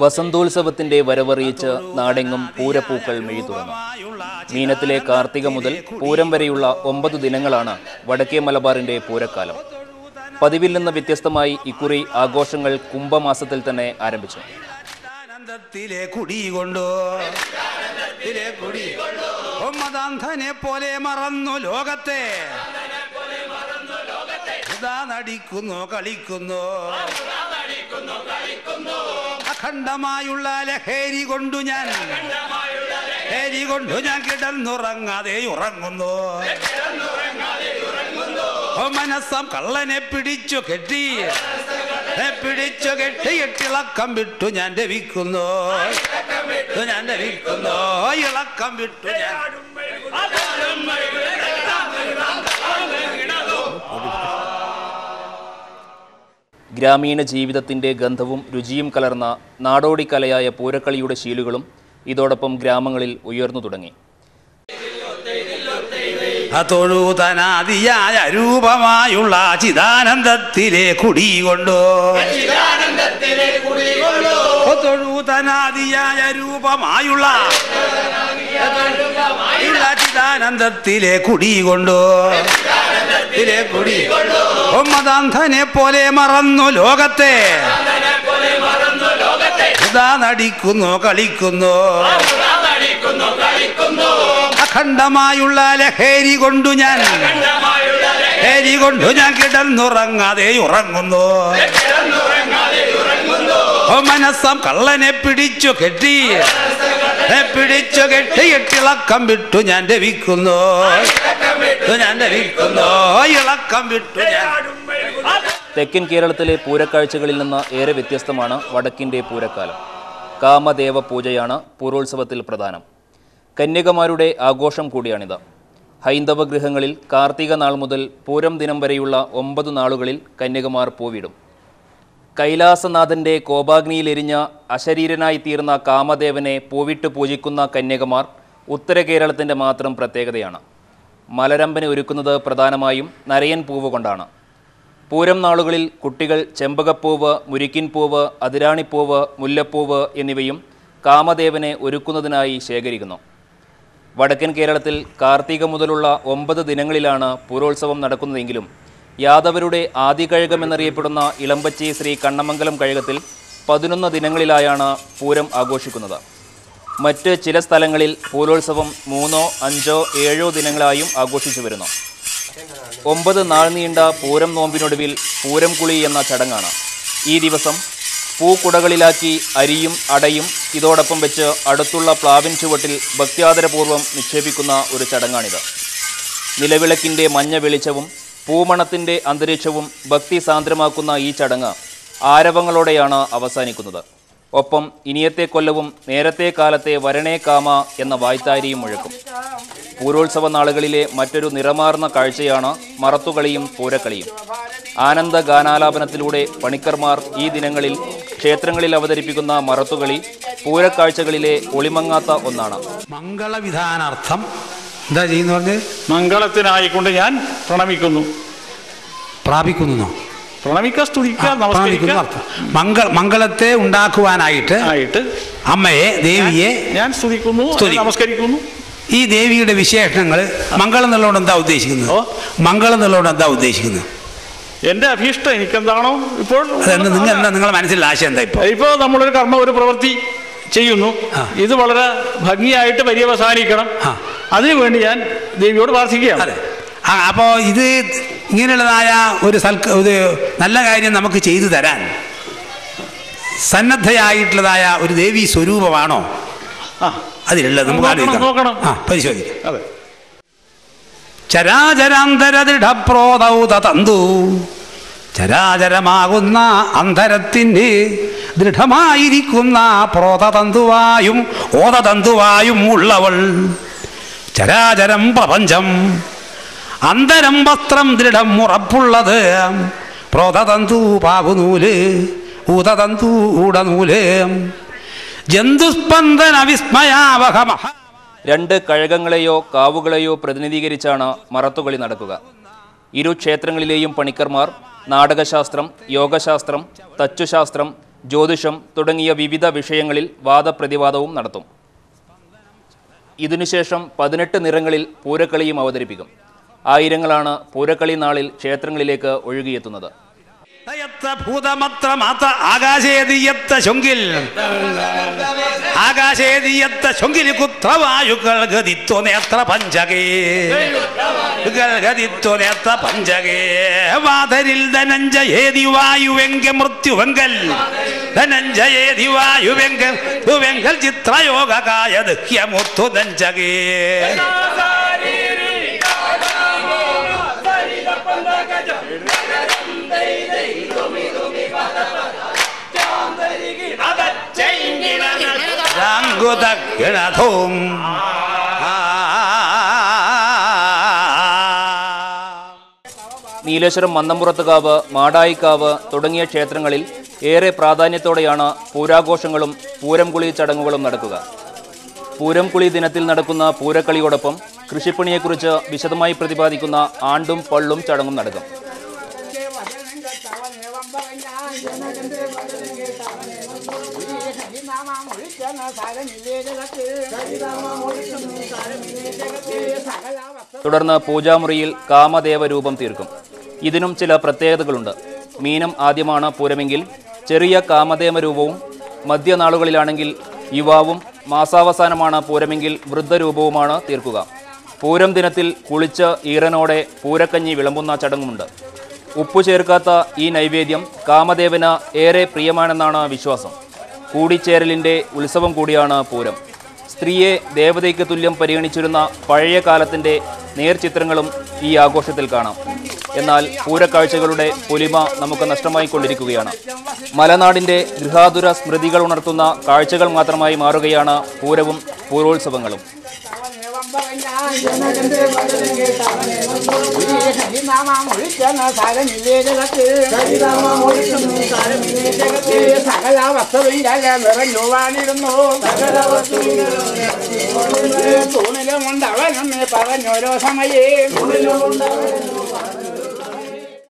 വസന്തോത്സവത്തിന്റെ വരവറിയിച്ച് നാടെങ്ങും പൂരപ്പൂക്കൾ മെയ്തുറന്നു. മീനത്തിലെ കാർത്തിക മുതൽ പൂരം വരെയുള്ള 9 ദിനങ്ങളാണ് വടക്കേ മലബാറിന്റെ പൂരക്കാലം. പതിവിൽ നിന്ന് വ്യത്യസ്തമായി ഇക്കുറി ആഘോഷങ്ങൾ കുംഭമാസത്തിൽ തന്നെ ആരംഭിച്ചു. പോലെ മറന്നു ലോകത്തെ നടിക്കുന്നു കളിക്കുന്നു അഖണ്ഡമായുള്ള ലഹരി കൊണ്ടു ഞാൻ കിടന്നുറങ്ങാതെ ഉറങ്ങുന്നു. മനസ്സം കള്ളനെ പിടിച്ചു കെട്ടി ഇളക്കം വിട്ടു ഞാൻ രവിക്കുന്നു ഇളക്കം വിട്ടു ഞാൻ. ഗ്രാമീണ ജീവിതത്തിന്റെ ഗന്ധവും രുചിയും കലർന്ന നാടോടിക്കലയായ പൂരക്കളിയുടെ ശീലുകളും ഇതോടൊപ്പം ഗ്രാമങ്ങളിൽ ഉയർന്നു തുടങ്ങി. തൊഴുതനാദിയായ രൂപമായുള്ള ചിദാനന്ദത്തിലെ കുടികൊണ്ടു തൊഴുതനാദിയായ രൂപമായുള്ള ചിദാനന്ദത്തിലെ കുടികൊണ്ടു മതാന്ധനെ പോലെ മറന്നു ലോകത്തെ നടിക്കുന്നു കളിക്കുന്നു അഖണ്ഡമായുള്ള ലഹരി കൊണ്ടു ഞാൻ കിടന്നുറങ്ങാതെ ഉറങ്ങുന്നു. മനസ്സം കള്ളനെ പിടിച്ചു കെട്ടി ഇളക്കം വിട്ടു ഞാൻ രവിക്കുന്നു ഇളക്കം വിട്ടു ഞാൻ. തെക്കൻ കേരളത്തിലെ പൂരക്കാഴ്ചകളിൽ നിന്ന് ഏറെ വ്യത്യസ്തമാണ് വടക്കിന്റെ പൂരക്കാലം. കാമദേവ പൂജയാണ് പൂരോത്സവത്തിൽ പ്രധാനം. കന്യകമാരുടെ ആഘോഷം കൂടിയാണിത്. ഹൈന്ദവ ഗൃഹങ്ങളിൽ കാർത്തിക നാൾ മുതൽ പൂരം ദിനം വരെയുള്ള 9 നാളുകളിൽ കന്യകമാർ പൂവിടും. കൈലാസനാഥന്റെ കോപാഗ്നിയിലെരിഞ്ഞ അശരീരനായി തീർന്ന കാമദേവനെ പൂവിട്ട് പൂജിക്കുന്ന കന്യകമാർ ഉത്തര കേരളത്തിൻ്റെ മാത്രം പ്രത്യേകതയാണ്. മലരമ്പനെ ഒരുക്കുന്നത് പ്രധാനമായും നരയൻ പൂവ് കൊണ്ടാണ്. പൂരം നാളുകളിൽ കുട്ടികൾ ചെമ്പകപ്പൂവ്, മുരിക്കിൻ പൂവ്, അതിരാണിപ്പൂവ്, മുല്ലപ്പൂവ് എന്നിവയും കാമദേവനെ ഒരുക്കുന്നതിനായി ശേഖരിക്കുന്നു. വടക്കൻ കേരളത്തിൽ കാർത്തിക മുതലുള്ള 9 ദിനങ്ങളിലാണ് പൂരോത്സവം നടക്കുന്നതെങ്കിലും യാദവരുടെ ആദികഴകമെന്നറിയപ്പെടുന്ന ഇളമ്പച്ചി ശ്രീ കണ്ണമംഗലം കഴകത്തിൽ 11 ദിനങ്ങളിലായാണ് പൂരം ആഘോഷിക്കുന്നത്. മറ്റ് ചില സ്ഥലങ്ങളിൽ പൂരോത്സവം 3, 5, 7 ദിനങ്ങളായും ആഘോഷിച്ചു വരുന്നു. 9 നാൾ നീണ്ട പൂരം നോമ്പിനൊടുവിൽ പൂരം കുളി എന്ന ചടങ്ങാണ്. ഈ ദിവസം പൂക്കുടകളിലാക്കി അരിയും അടയും ഇതോടൊപ്പം വെച്ച് അടുത്തുള്ള പ്ലാവിൻ ചുവട്ടിൽ ഭക്ത്യാദരപൂർവ്വം നിക്ഷേപിക്കുന്ന ഒരു ചടങ്ങാണിത്. നിലവിളക്കിൻ്റെ മഞ്ഞ വെളിച്ചവും പൂമണത്തിൻ്റെ അന്തരീക്ഷവും ഭക്തി സാന്ദ്രമാക്കുന്ന ഈ ചടങ്ങ് ആരവങ്ങളോടെയാണ് അവസാനിക്കുന്നത്. ഒപ്പം ഇനിയത്തെ കൊല്ലവും നേരത്തെ കാലത്തെ വരണേ കാമ എന്ന വായ്ത്താരിയും മുഴക്കും. പൂരോത്സവ നാളുകളിലെ മറ്റൊരു നിറമാർന്ന കാഴ്ചയാണ് മറത്തുകളിയും പൂരക്കളിയും. ആനന്ദ ഗാനാലാപനത്തിലൂടെ പണിക്കർമാർ ഈ ദിനങ്ങളിൽ ക്ഷേത്രങ്ങളിൽ അവതരിപ്പിക്കുന്ന മറത്തുകളി പൂരക്കാഴ്ചകളിലെ ഒളിമങ്ങാത്ത ഒന്നാണ്. മംഗളവിധാനാർത്ഥം എന്താ ചെയ്യുന്ന പറഞ്ഞ് മംഗളത്തിനായിക്കൊണ്ട് ഞാൻ പ്രണമിക്കുന്നു. പ്രാപിക്കുന്നു മംഗളത്തെ ഉണ്ടാക്കുവാനായിട്ട് അമ്മയെ ദേവിയെ ഞാൻ സ്തുതിക്കുന്നു, നമസ്കരിക്കുന്നു. ഈ ദേവിയുടെ വിശേഷണങ്ങൾ മംഗളം എന്നുള്ളതുകൊണ്ട് എന്താ ഉദ്ദേശിക്കുന്നത്? മംഗളം എന്നുള്ളതുകൊണ്ട് എന്താ ഉദ്ദേശിക്കുന്നത്? എന്റെ അഭീഷ്ടം എനിക്കെന്താണോ ഇപ്പോൾ നിങ്ങളുടെ മനസ്സിലുള്ള ആശയം എന്താ? ഇപ്പോൾ നമ്മളൊരു കർമ്മ, ഒരു പ്രവൃത്തി ചെയ്യുന്നു, ഇത് വളരെ ഭംഗിയായിട്ട് പര്യവസാനിക്കണം. അതിനുവേണ്ടി ഞാൻ ദേവിയോട് പ്രാർത്ഥിക്കുകയാണ്. അപ്പോ ഇത് ഇങ്ങനെയുള്ളതായ ഒരു നല്ല കാര്യം നമുക്ക് ചെയ്തു തരാൻ സന്നദ്ധയായിട്ടുള്ളതായ ഒരു ദേവീ സ്വരൂപമാണോ അതിലുള്ളത്? നമുക്ക് പരിശോധിക്കാം. ചരാചരാന്തര ദൃഢപ്രോതൗതന്തു ചരാചരമാകുന്ന അന്തരത്തിന് ദൃഢമായിരിക്കുന്ന പ്രോതതന്തുവായും ഓതതന്തുവായും ഉള്ളവൾ. ചരാചരം പ്രപഞ്ചം അന്തരം വസ്ത്രം ദൃഢം ഉറപ്പുള്ളത്. പ്രോതതന്തു പാവുനൂല് ഊതതന്തു ഊടനൂല് ജന്തുസ്പന്ദന വിസ്മയാവഹമ. 2 കഴകങ്ങളെയോ കാവുകളെയോ പ്രതിനിധീകരിച്ചാണ് മറത്തുകളി നടക്കുക. ഇരു ക്ഷേത്രങ്ങളിലെയും പണിക്കർമാർ നാടകശാസ്ത്രം, യോഗശാസ്ത്രം, തച്ചുശാസ്ത്രം, ജ്യോതിഷം തുടങ്ങിയ വിവിധ വിഷയങ്ങളിൽ വാദപ്രതിവാദവും നടത്തും. ഇതിനുശേഷം 18 നിറങ്ങളിൽ പൂരക്കളിയും അവതരിപ്പിക്കും. ആയിരങ്ങളാണ് പൂരക്കളി നാളിൽ ക്ഷേത്രങ്ങളിലേക്ക് ഒഴുകിയെത്തുന്നത്. വാതരിൽ ധനഞ്ജയേതി വായുവെങ്ക മൃത്യുവെങ്കൽ ധനഞ്ജയേതി വായുവെങ്കൽ ചിത്രയോഗകായത് ഹ്യമുത്തു ധഞ്ചകേ. നീലേശ്വരം മന്നമ്പുറത്തുകാവ്, മാടായിക്കാവ് തുടങ്ങിയ ക്ഷേത്രങ്ങളിൽ ഏറെ പ്രാധാന്യത്തോടെയാണ് പൂരാഘോഷങ്ങളും പൂരംകുളി ചടങ്ങുകളും നടക്കുക. പൂരംകുളി ദിനത്തിൽ നടക്കുന്ന പൂരക്കളിയോടൊപ്പം കൃഷിപ്പണിയെക്കുറിച്ച് വിശദമായി പ്രതിപാദിക്കുന്ന ആണ്ടും പള്ളും ചടങ്ങും നടക്കും. തുടർന്ന് പൂജാമുറിയിൽ കാമദേവ രൂപം തീർക്കും. ഇതിനും ചില പ്രത്യേകതകളുണ്ട്. മീനം ആദ്യമാണ് പൂരമെങ്കിൽ ചെറിയ കാമദേവ രൂപവും, മധ്യനാളുകളിലാണെങ്കിൽ യുവാവും, മാസാവസാനമാണ് പൂരമെങ്കിൽ വൃദ്ധരൂപവുമാണ് തീർക്കുക. പൂരം ദിനത്തിൽ കുളിച്ച് ഈറനോടെ പൂരക്കഞ്ഞി വിളമ്പുന്ന ചടങ്ങുമുണ്ട്. ഉപ്പു ചേർക്കാത്ത ഈ നൈവേദ്യം കാമദേവന് ഏറെ പ്രിയമാണെന്നാണ് വിശ്വാസം. കൂടിച്ചേരലിൻ്റെ ഉത്സവം കൂടിയാണ് പൂരം. സ്ത്രീയെ ദേവതയ്ക്ക് തുല്യം പരിഗണിച്ചിരുന്ന പഴയ കാലത്തിൻ്റെ നേർചിത്രങ്ങളും ഈ ആഘോഷത്തിൽ കാണാം. എന്നാൽ പൂരക്കാഴ്ചകളുടെ പൊലിമ നമുക്ക് നഷ്ടമായിക്കൊണ്ടിരിക്കുകയാണ്. മലനാടിൻ്റെ ഗൃഹാതുര സ്മൃതികൾ ഉണർത്തുന്ന കാഴ്ചകൾ മാത്രമായി മാറുകയാണ് പൂരവും പൂരോത്സവങ്ങളും. തൂണിലുമുണ്ടവനെന്ന് പറഞ്ഞോരോ സമയേ